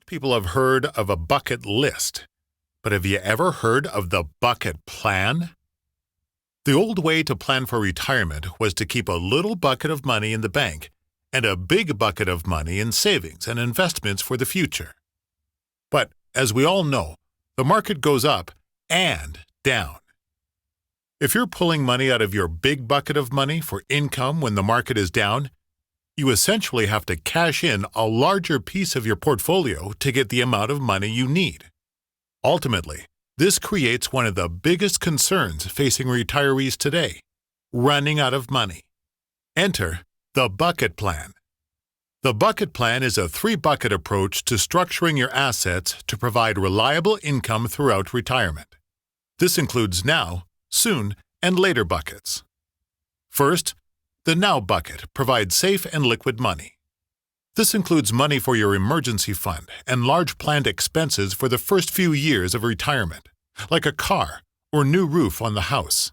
people have heard of a bucket list, but have you ever heard of the bucket plan? The old way to plan for retirement was to keep a little bucket of money in the bank and a big bucket of money in savings and investments for the future. But as we all know, the market goes up and down. If you're pulling money out of your big bucket of money for income when the market is down, you essentially have to cash in a larger piece of your portfolio to get the amount of money you need. Ultimately, this creates one of the biggest concerns facing retirees today: running out of money. Enter the bucket plan. The bucket plan is a three-bucket approach to structuring your assets to provide reliable income throughout retirement. This includes now, soon, and later buckets. First, the now bucket provides safe and liquid money. This includes money for your emergency fund and large planned expenses for the first few years of retirement, like a car or new roof on the house.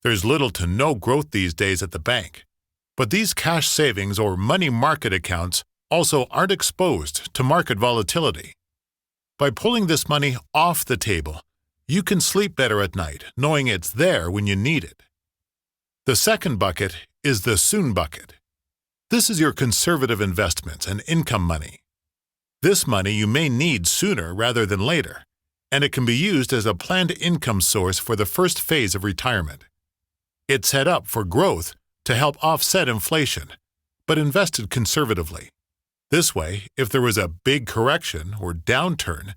There's little to no growth these days at the bank, but these cash savings or money market accounts also aren't exposed to market volatility. By pulling this money off the table, you can sleep better at night knowing it's there when you need it. The second bucket is the soon bucket. This is your conservative investments and income money. This money you may need sooner rather than later, and it can be used as a planned income source for the first phase of retirement. It's set up for growth to help offset inflation, but invested conservatively. This way, if there was a big correction or downturn,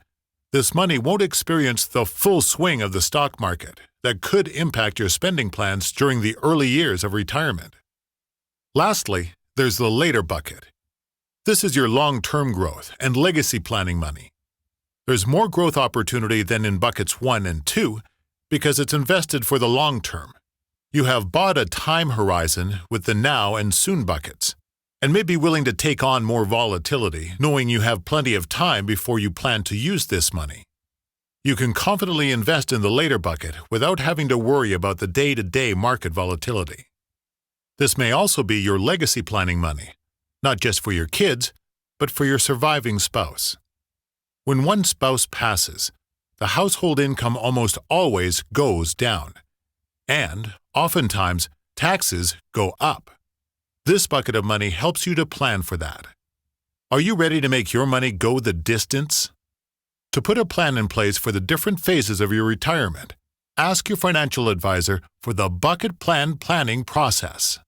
this money won't experience the full swing of the stock market that could impact your spending plans during the early years of retirement. Lastly, there's the later bucket. This is your long-term growth and legacy planning money. There's more growth opportunity than in buckets 1 and 2 because it's invested for the long term. You have bought a time horizon with the now and soon buckets, and may be willing to take on more volatility knowing you have plenty of time before you plan to use this money. You can confidently invest in the later bucket without having to worry about the day-to-day market volatility. This may also be your legacy planning money, not just for your kids, but for your surviving spouse. When one spouse passes, the household income almost always goes down, and oftentimes taxes go up. This bucket of money helps you to plan for that. Are you ready to make your money go the distance? To put a plan in place for the different phases of your retirement, ask your financial advisor for the bucket plan planning process.